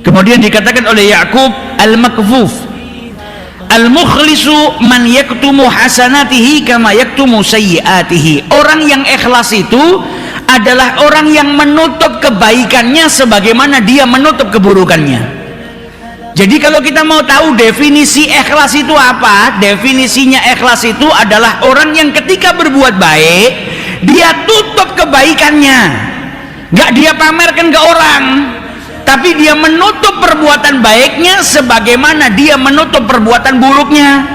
Kemudian dikatakan oleh Ya'qub al-Makfuf, al-mukhlisu man yaktumu hasanatihi kama yaktumu sayyiatihi. Orang yang ikhlas itu adalah orang yang menutup kebaikannya sebagaimana dia menutup keburukannya. Jadi kalau kita mau tahu definisi ikhlas itu apa, definisinya ikhlas itu adalah orang yang ketika berbuat baik dia tutup kebaikannya, gak dia pamerkan ke orang, tapi dia menutup perbuatan baiknya sebagaimana dia menutup perbuatan buruknya.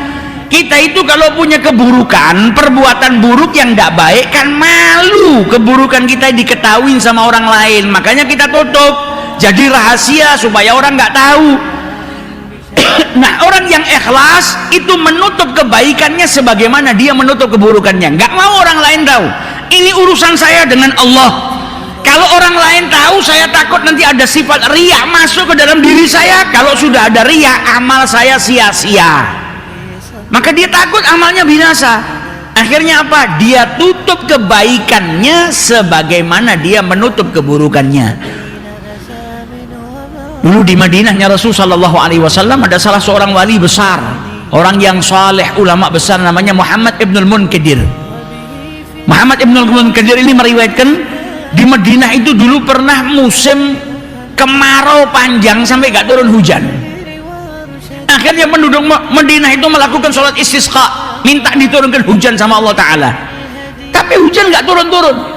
Kita itu kalau punya keburukan, perbuatan buruk yang tidak baik, kan malu keburukan kita diketahui sama orang lain, makanya kita tutup jadi rahasia supaya orang nggak tahu. Nah, orang yang ikhlas itu menutup kebaikannya sebagaimana dia menutup keburukannya, nggak mau orang lain tahu. Ini urusan saya dengan Allah. Kalau orang lain tahu, saya takut nanti ada sifat riya masuk ke dalam diri saya. Kalau sudah ada riya, amal saya sia-sia, maka dia takut amalnya binasa. Akhirnya apa? Dia tutup kebaikannya sebagaimana dia menutup keburukannya. Dulu di Madinahnya Rasul Shallallahu Alaihi Wasallam ada salah seorang wali besar, orang yang saleh, ulama besar, namanya Muhammad Ibnul Munkadir. Muhammad Ibnul Munkadir ini meriwayatkan di Madinah itu dulu pernah musim kemarau panjang sampai gak turun hujan. Akhirnya penduduk Madinah itu melakukan sholat istisqa, minta diturunkan hujan sama Allah Ta'ala, tapi hujan gak turun-turun.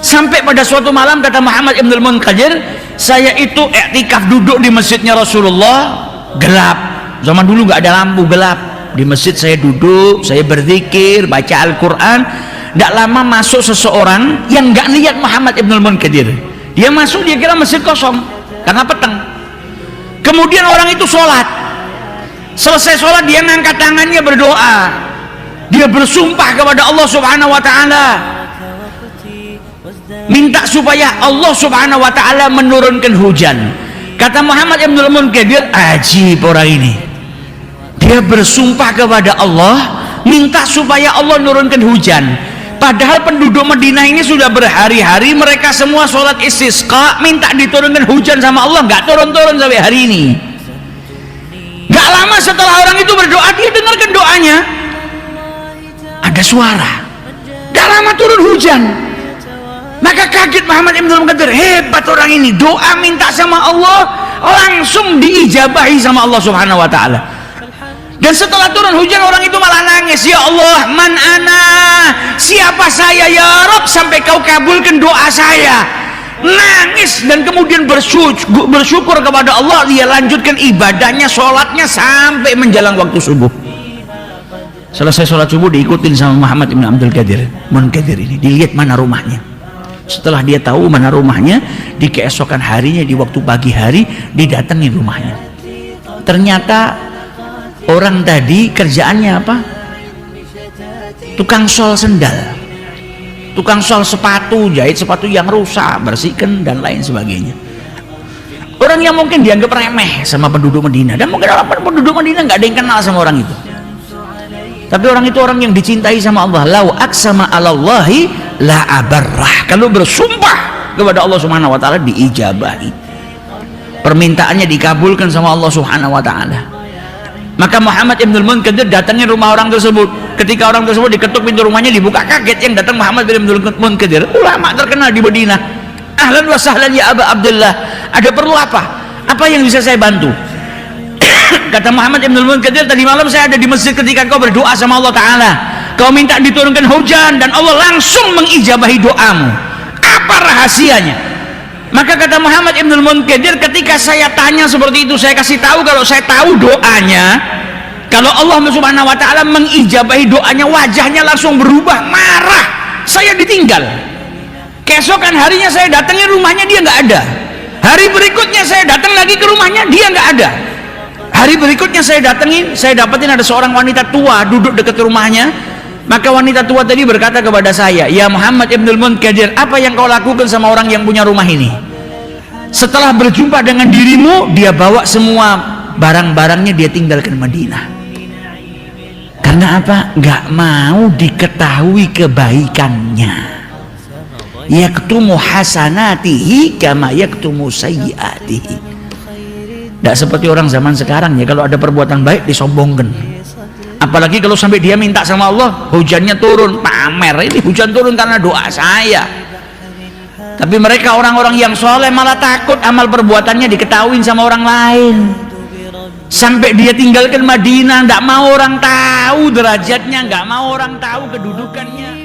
Sampai pada suatu malam kata Muhammad Ibnul Munkadir, saya itu iktikaf duduk di masjidnya Rasulullah, gelap. Zaman dulu nggak ada lampu, gelap. Di masjid saya duduk, saya berzikir, baca Al-Quran. Tidak lama masuk seseorang yang nggak lihat Muhammad Ibnul Munkadir. Dia masuk, dia kira masjid kosong karena petang. Kemudian orang itu sholat. Selesai sholat dia ngangkat tangannya berdoa. Dia bersumpah kepada Allah Subhanahu Wa Taala, minta supaya Allah Subhanahu Wa Taala menurunkan hujan. Kata Muhammad Ibnul Munkadir, ajib orang ini, dia bersumpah kepada Allah minta supaya Allah menurunkan hujan, padahal penduduk Madinah ini sudah berhari-hari mereka semua sholat istisqa minta diturunkan hujan sama Allah, nggak turun-turun sampai hari ini. Nggak lama setelah orang itu berdoa, dia dengarkan doanya, ada suara, nggak lama turun hujan. Maka kaget Muhammad Ibnul Munkadir, hebat orang ini, doa minta sama Allah langsung diijabahi sama Allah Subhanahu Wa Taala. Dan setelah turun hujan orang itu malah nangis, ya Allah, man ana, siapa saya ya Rabb sampai kau kabulkan doa saya. Nangis dan kemudian bersyukur kepada Allah. Dia lanjutkan ibadahnya, sholatnya sampai menjelang waktu subuh. Selesai sholat subuh diikutin sama Muhammad Ibn Abdul Qadir Munkadir ini, dilihat mana rumahnya. Setelah dia tahu mana rumahnya, di keesokan harinya di waktu pagi hari didatangi rumahnya. Ternyata orang tadi kerjaannya apa? Tukang sol sendal, tukang sol sepatu, jahit sepatu yang rusak, bersihkan dan lain sebagainya. Orang yang mungkin dianggap remeh sama penduduk Madinah, dan mungkin penduduk Madinah nggak ada yang kenal sama orang itu. Tapi orang itu orang yang dicintai sama Allah. Lau aksama alallahi la abarrah. Kalau bersumpah kepada Allah Subhanahu Wa Taala diijabahi, permintaannya dikabulkan sama Allah Subhanahu Wa Taala. Maka Muhammad Ibnul Munkadir datangin rumah orang tersebut. Ketika orang tersebut diketuk pintu rumahnya, dibuka, kaget. Yang datang Muhammad Ibnul Munkadir, ulama terkenal di Madinah. Ahlan wa sahlan ya Aba Abdullah, ada perlu apa? Apa yang bisa saya bantu? Kata Muhammad Ibnul Munkadir, tadi malam saya ada di masjid ketika kau berdoa sama Allah Ta'ala, kau minta diturunkan hujan dan Allah langsung mengijabahi doamu. Apa rahasianya? Maka kata Muhammad Ibnul Munkadir, ketika saya tanya seperti itu, saya kasih tahu kalau saya tahu doanya, kalau Allah Subhanahu Wa Ta'ala mengijabahi doanya, wajahnya langsung berubah, marah. Saya ditinggal. Keesokan harinya saya datangin rumahnya, dia nggak ada. Hari berikutnya saya datang lagi ke rumahnya, dia nggak ada. Hari berikutnya saya datengin, saya dapetin ada seorang wanita tua duduk dekat rumahnya. Maka wanita tua tadi berkata kepada saya, ya Muhammad Ibnul Munkadir, apa yang kau lakukan sama orang yang punya rumah ini? Setelah berjumpa dengan dirimu, dia bawa semua barang-barangnya, dia tinggalkan Madinah. Karena apa? Gak mau diketahui kebaikannya. yaktumu hasanatihi kama yaktumu sayyiatihi. Tidak seperti orang zaman sekarang ya, kalau ada perbuatan baik disombongkan. Apalagi kalau sampai dia minta sama Allah hujannya turun, pamer, ini hujan turun karena doa saya. Tapi mereka orang-orang yang soleh malah takut amal perbuatannya diketahuin sama orang lain. Sampai dia tinggalkan Madinah, tidak mau orang tahu derajatnya, nggak mau orang tahu kedudukannya.